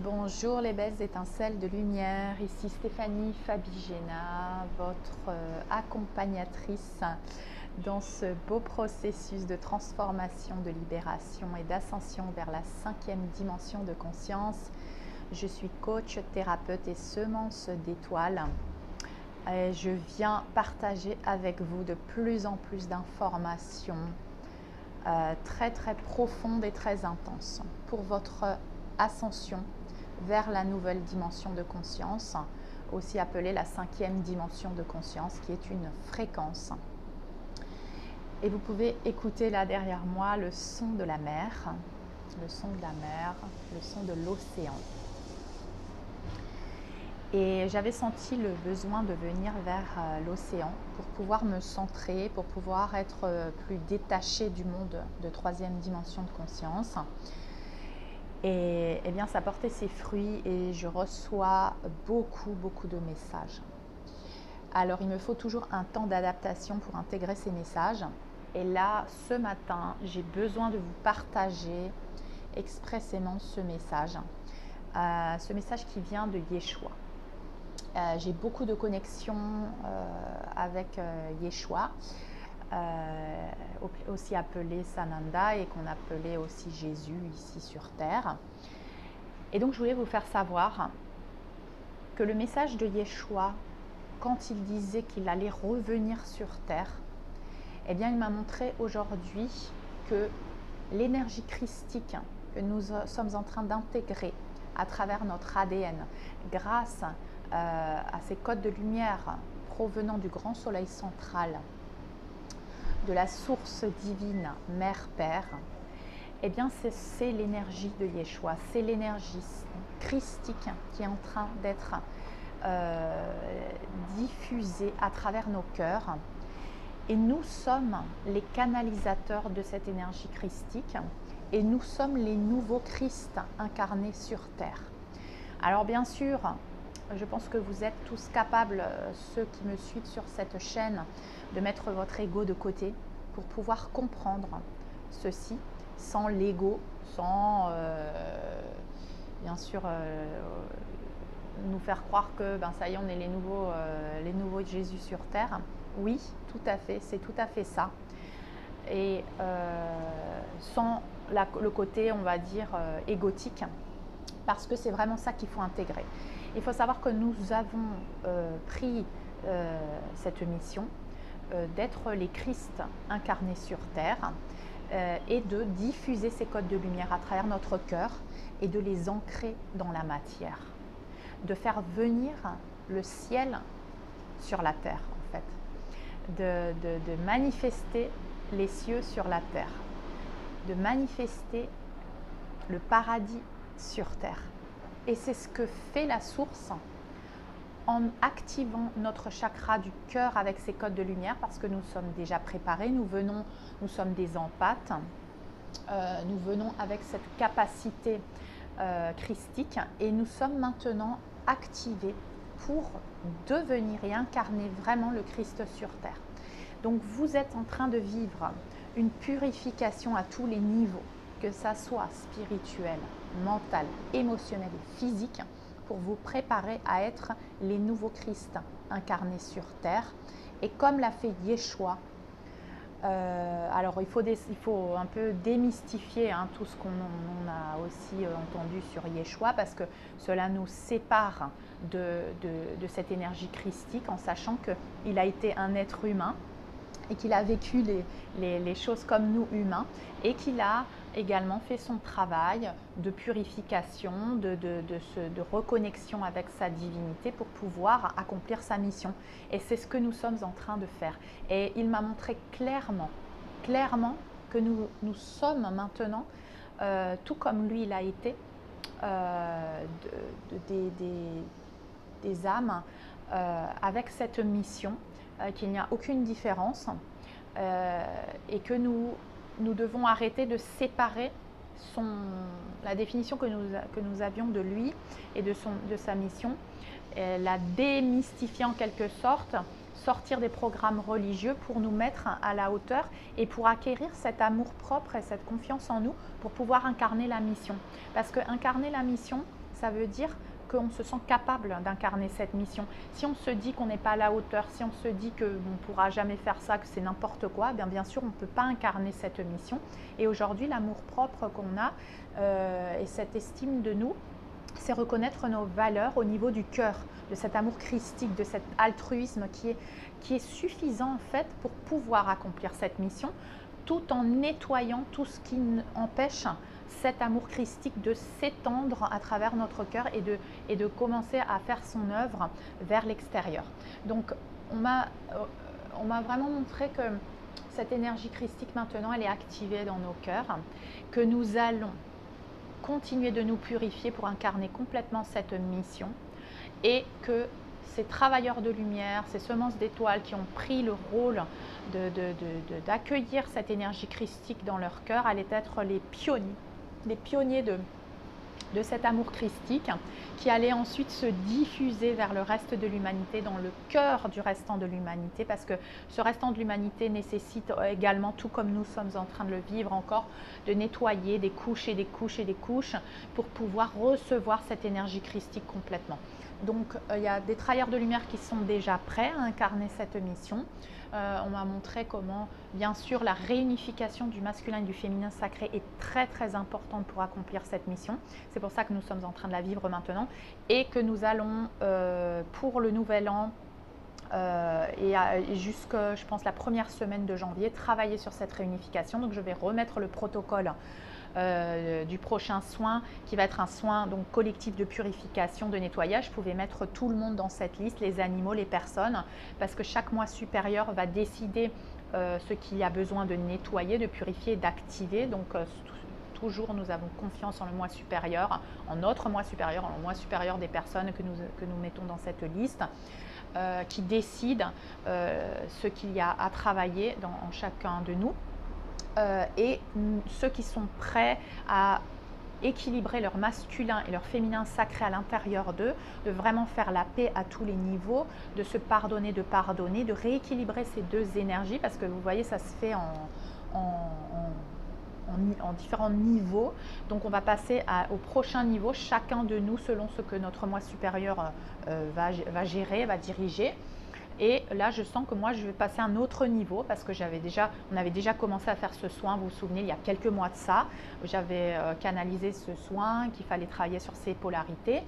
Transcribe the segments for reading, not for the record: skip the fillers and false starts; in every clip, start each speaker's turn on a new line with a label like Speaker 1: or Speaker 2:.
Speaker 1: Bonjour les belles étincelles de lumière, ici Stéphanie Fabigena, votre accompagnatrice dans ce beau processus de transformation, de libération et d'ascension vers la 5e dimension de conscience. Je suis coach, thérapeute et semence d'étoiles. Je viens partager avec vous de plus en plus d'informations très profondes et très intenses pour votre ascension vers la nouvelle dimension de conscience, aussi appelée la 5e dimension de conscience, qui est une fréquence. Et vous pouvez écouter là derrière moi le son de la mer, le son de la mer, le son de l'océan. Et j'avais senti le besoin de venir vers l'océan pour pouvoir me centrer, pour pouvoir être plus détachée du monde de 3e dimension de conscience. Et bien, ça portait ses fruits et je reçois beaucoup de messages. Alors, il me faut toujours un temps d'adaptation pour intégrer ces messages. Et là, ce matin, j'ai besoin de vous partager expressément ce message qui vient de Yeshua. J'ai beaucoup de connexions avec Yeshua, aussi appelé Sananda et qu'on appelait aussi Jésus ici sur Terre. Et donc je voulais vous faire savoir que le message de Yeshua, quand il disait qu'il allait revenir sur Terre, eh bien il m'a montré aujourd'hui que l'énergie christique que nous sommes en train d'intégrer à travers notre ADN, grâce à ces codes de lumière provenant du grand soleil central, de la source divine Mère-Père, eh bien c'est l'énergie de Yeshua, c'est l'énergie christique qui est en train d'être diffusée à travers nos cœurs. Et nous sommes les canalisateurs de cette énergie christique et nous sommes les nouveaux Christ incarnés sur Terre. Alors bien sûr, je pense que vous êtes tous capables, ceux qui me suivent sur cette chaîne, de mettre votre ego de côté pour pouvoir comprendre ceci sans l'ego, sans bien sûr nous faire croire que ça y est, on est les nouveaux Jésus sur Terre. Oui, tout à fait, c'est tout à fait ça. Et sans le côté, on va dire, égotique, parce que c'est vraiment ça qu'il faut intégrer. Il faut savoir que nous avons pris cette mission d'être les Christ incarnés sur Terre et de diffuser ces codes de lumière à travers notre cœur et de les ancrer dans la matière, de faire venir le ciel sur la terre en fait, de manifester les cieux sur la terre, de manifester le paradis sur terre. Et c'est ce que fait la source en activant notre chakra du cœur avec ces codes de lumière, parce que nous sommes déjà préparés, nous sommes des empathes, nous venons avec cette capacité christique et nous sommes maintenant activés pour devenir et incarner vraiment le Christ sur terre. Donc vous êtes en train de vivre une purification à tous les niveaux, que ça soit spirituel, mental, émotionnel et physique, pour vous préparer à être les nouveaux Christ incarnés sur terre. Et comme l'a fait Yeshua, alors il faut un peu démystifier tout ce qu'on a aussi entendu sur Yeshua, parce que cela nous sépare de cette énergie christique, en sachant qu'il a été un être humain et qu'il a vécu les choses comme nous humains, et qu'il a également fait son travail de purification, de reconnexion avec sa divinité pour pouvoir accomplir sa mission. Et c'est ce que nous sommes en train de faire. Et il m'a montré clairement que nous sommes maintenant, tout comme lui il a été, des âmes avec cette mission, qu'il n'y a aucune différence et que nous devons arrêter de séparer la définition que nous avions de lui et de sa mission, la démystifier en quelque sorte, sortir des programmes religieux pour nous mettre à la hauteur et pour acquérir cet amour propre et cette confiance en nous pour pouvoir incarner la mission. Parce que incarner la mission, ça veut dire qu'on se sent capable d'incarner cette mission. Si on se dit qu'on n'est pas à la hauteur, si on se dit qu'on ne pourra jamais faire ça, que c'est n'importe quoi, bien sûr, on ne peut pas incarner cette mission. Et aujourd'hui, l'amour-propre qu'on a et cette estime de nous, c'est reconnaître nos valeurs au niveau du cœur, de cet amour christique, de cet altruisme qui est suffisant en fait pour pouvoir accomplir cette mission, tout en nettoyant tout ce qui empêche cet amour christique de s'étendre à travers notre cœur et de commencer à faire son œuvre vers l'extérieur. Donc on m'a vraiment montré que cette énergie christique maintenant elle est activée dans nos cœurs, que nous allons continuer de nous purifier pour incarner complètement cette mission et que ces travailleurs de lumière, ces semences d'étoiles qui ont pris le rôle d'accueillir cette énergie christique dans leur cœur allaient être les pionniers de cet amour christique qui allait ensuite se diffuser vers le reste de l'humanité, dans le cœur du restant de l'humanité, parce que ce restant de l'humanité nécessite également, tout comme nous sommes en train de le vivre encore, de nettoyer des couches et des couches et des couches pour pouvoir recevoir cette énergie christique complètement. Donc il y a des travailleurs de lumière qui sont déjà prêts à incarner cette mission. On m'a montré comment, bien sûr, la réunification du masculin et du féminin sacré est très très importante pour accomplir cette mission. C'est pour ça que nous sommes en train de la vivre maintenant et que nous allons, pour le nouvel an et jusque, je pense, la première semaine de janvier, travailler sur cette réunification. Donc je vais remettre le protocole du prochain soin qui va être un soin donc collectif de purification, de nettoyage. Je pouvais mettre tout le monde dans cette liste, les animaux, les personnes, parce que chaque mois supérieur va décider ce qu'il y a besoin de nettoyer, de purifier, d'activer. Donc toujours nous avons confiance en le mois supérieur, en notre mois supérieur, en le mois supérieur des personnes que nous mettons dans cette liste, qui décident ce qu'il y a à travailler en chacun de nous. Et ceux qui sont prêts à équilibrer leur masculin et leur féminin sacré à l'intérieur d'eux, de vraiment faire la paix à tous les niveaux, de se pardonner, de rééquilibrer ces deux énergies, parce que vous voyez, ça se fait en différents niveaux. Donc on va passer au prochain niveau, chacun de nous selon ce que notre moi supérieur va gérer, va diriger. Et là, je sens que moi, je vais passer à un autre niveau parce que on avait déjà commencé à faire ce soin, vous vous souvenez, il y a quelques mois de ça. J'avais canalisé ce soin, qu'il fallait travailler sur ces polarités.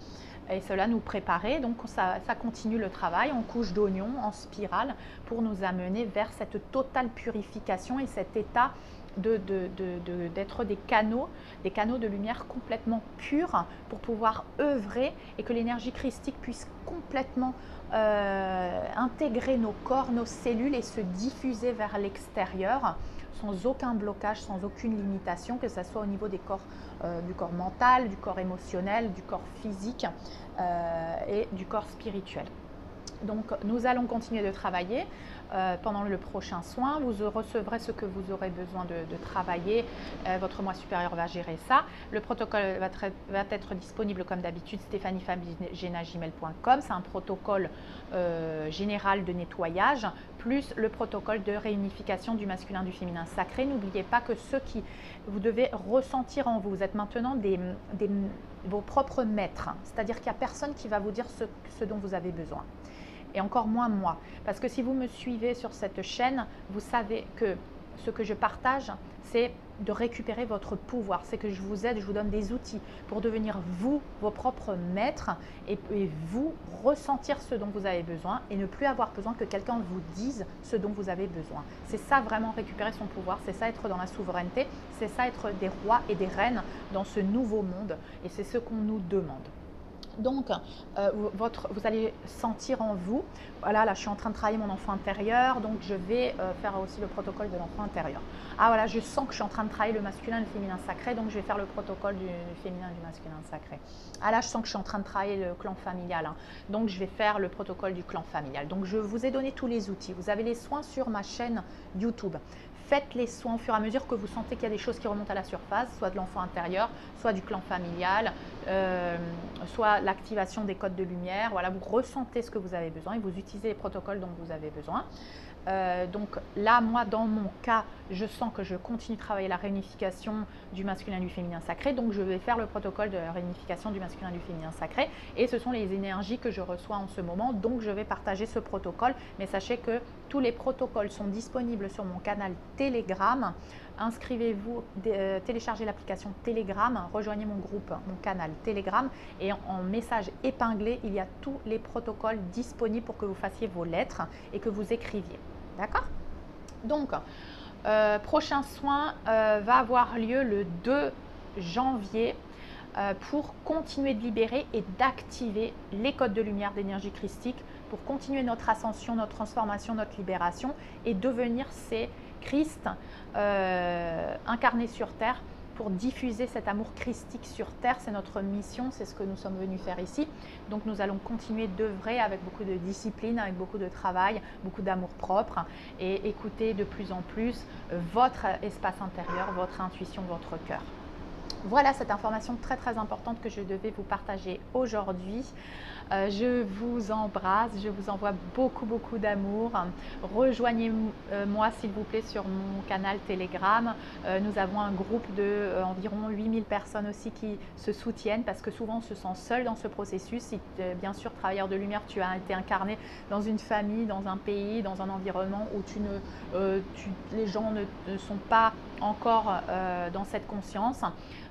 Speaker 1: Et cela nous préparait, donc ça continue le travail en couche d'oignon, en spirale, pour nous amener vers cette totale purification et cet état d'être des canaux de lumière complètement purs pour pouvoir œuvrer et que l'énergie christique puisse complètement intégrer nos corps, nos cellules et se diffuser vers l'extérieur sans aucun blocage, sans aucune limitation, que ce soit au niveau des corps, du corps mental, du corps émotionnel, du corps physique et du corps spirituel. Donc nous allons continuer de travailler pendant le prochain soin. Vous recevrez ce que vous aurez besoin de travailler. Votre moi supérieur va gérer ça. Le protocole va être disponible comme d'habitude, stéphaniefabigena@gmail.com. C'est un protocole général de nettoyage, plus le protocole de réunification du masculin, du féminin sacré. N'oubliez pas que vous devez ressentir en vous. Vous êtes maintenant vos propres maîtres. C'est-à-dire qu'il n'y a personne qui va vous dire ce dont vous avez besoin. Et encore moins moi. Parce que si vous me suivez sur cette chaîne, vous savez que ce que je partage, c'est de récupérer votre pouvoir. C'est que je vous aide, je vous donne des outils pour devenir vous, vos propres maîtres et vous ressentir ce dont vous avez besoin et ne plus avoir besoin que quelqu'un vous dise ce dont vous avez besoin. C'est ça vraiment récupérer son pouvoir, c'est ça être dans la souveraineté, c'est ça être des rois et des reines dans ce nouveau monde et c'est ce qu'on nous demande. Donc, vous allez sentir en vous, voilà, là je suis en train de travailler mon enfant intérieur, donc je vais faire aussi le protocole de l'enfant intérieur. Ah voilà, je sens que je suis en train de travailler le masculin et le féminin sacré, donc je vais faire le protocole du féminin et du masculin sacré. Ah là, je sens que je suis en train de travailler le clan familial, hein, donc je vais faire le protocole du clan familial. Donc je vous ai donné tous les outils, vous avez les soins sur ma chaîne YouTube. Faites les soins au fur et à mesure que vous sentez qu'il y a des choses qui remontent à la surface, soit de l'enfant intérieur, soit du clan familial, soit l'activation des codes de lumière. Voilà, vous ressentez ce que vous avez besoin et vous utilisez les protocoles dont vous avez besoin. Donc là, moi, dans mon cas, je sens que je continue de travailler la réunification du masculin et du féminin sacré. Donc, je vais faire le protocole de réunification du masculin et du féminin sacré. Et ce sont les énergies que je reçois en ce moment. Donc, je vais partager ce protocole. Mais sachez que tous les protocoles sont disponibles sur mon canal Telegram. Inscrivez-vous, téléchargez l'application Telegram, rejoignez mon groupe, mon canal Telegram. Et en message épinglé, il y a tous les protocoles disponibles pour que vous fassiez vos lettres et que vous écriviez. D'accord? Donc, prochain soin va avoir lieu le 2 janvier pour continuer de libérer et d'activer les codes de lumière d'énergie christique pour continuer notre ascension, notre transformation, notre libération et devenir ces Christ incarnés sur Terre pour diffuser cet amour christique sur Terre. C'est notre mission, c'est ce que nous sommes venus faire ici. Donc nous allons continuer d'œuvrer avec beaucoup de discipline, avec beaucoup de travail, beaucoup d'amour propre et écouter de plus en plus votre espace intérieur, votre intuition, votre cœur. Voilà cette information très très importante que je devais vous partager aujourd'hui. Je vous embrasse, je vous envoie beaucoup d'amour. Rejoignez-moi s'il vous plaît sur mon canal Telegram. Nous avons un groupe de environ 8000 personnes aussi qui se soutiennent parce que souvent on se sent seul dans ce processus. Si bien sûr, travailleur de lumière, tu as été incarné dans une famille, dans un pays, dans un environnement où les gens ne sont pas encore dans cette conscience.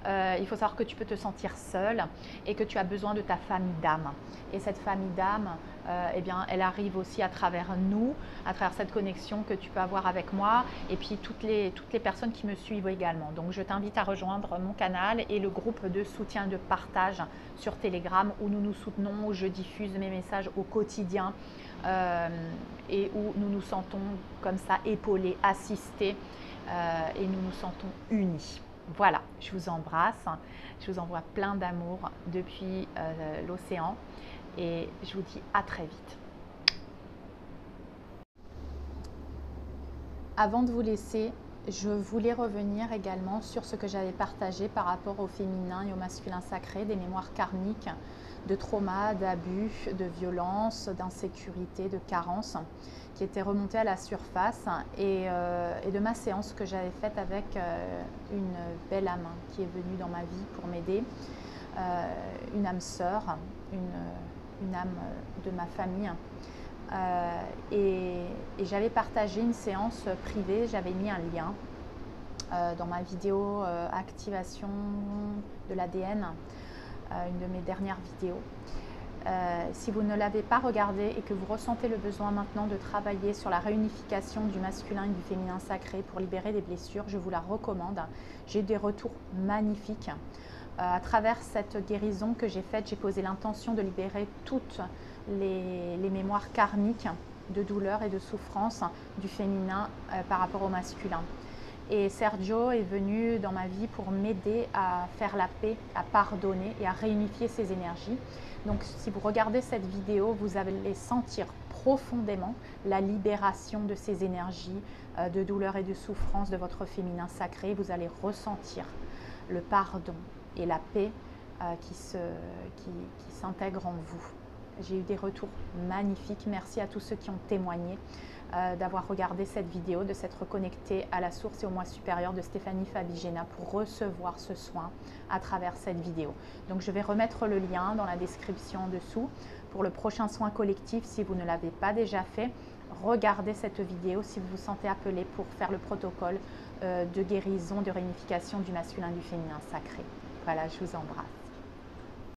Speaker 1: Il faut savoir que tu peux te sentir seul et que tu as besoin de ta famille d'âme. Et cette famille d'âme, eh bien, elle arrive aussi à travers nous, à travers cette connexion que tu peux avoir avec moi et puis toutes les personnes qui me suivent également. Donc, je t'invite à rejoindre mon canal et le groupe de soutien et de partage sur Telegram où nous nous soutenons, où je diffuse mes messages au quotidien et où nous nous sentons comme ça épaulés, assistés et nous nous sentons unis. Voilà, je vous embrasse, je vous envoie plein d'amour depuis l'océan et je vous dis à très vite. Avant de vous laisser, je voulais revenir également sur ce que j'avais partagé par rapport au féminin et au masculin sacré, des mémoires karmiques, de traumas, d'abus, de violences, d'insécurité, de carences qui étaient remontées à la surface et de ma séance que j'avais faite avec une belle âme qui est venue dans ma vie pour m'aider, une âme sœur, une âme de ma famille. Et j'avais partagé une séance privée, j'avais mis un lien dans ma vidéo activation de l'ADN, une de mes dernières vidéos. Si vous ne l'avez pas regardé et que vous ressentez le besoin maintenant de travailler sur la réunification du masculin et du féminin sacré pour libérer des blessures, je vous la recommande. J'ai eu des retours magnifiques. À travers cette guérison que j'ai faite, j'ai posé l'intention de libérer toutes les mémoires karmiques de douleur et de souffrance du féminin par rapport au masculin. Et Sergio est venu dans ma vie pour m'aider à faire la paix, à pardonner et à réunifier ces énergies. Donc si vous regardez cette vidéo, vous allez sentir profondément la libération de ces énergies de douleur et de souffrance de votre féminin sacré. Vous allez ressentir le pardon et la paix qui s'intègrent en vous. J'ai eu des retours magnifiques. Merci à tous ceux qui ont témoigné d'avoir regardé cette vidéo, de s'être connecté à la source et au moi supérieur de Stéphanie Fabigena pour recevoir ce soin à travers cette vidéo. Donc je vais remettre le lien dans la description en dessous pour le prochain soin collectif. Si vous ne l'avez pas déjà fait, regardez cette vidéo si vous vous sentez appelé pour faire le protocole de guérison, de réunification du masculin et du féminin sacré. Voilà, je vous embrasse.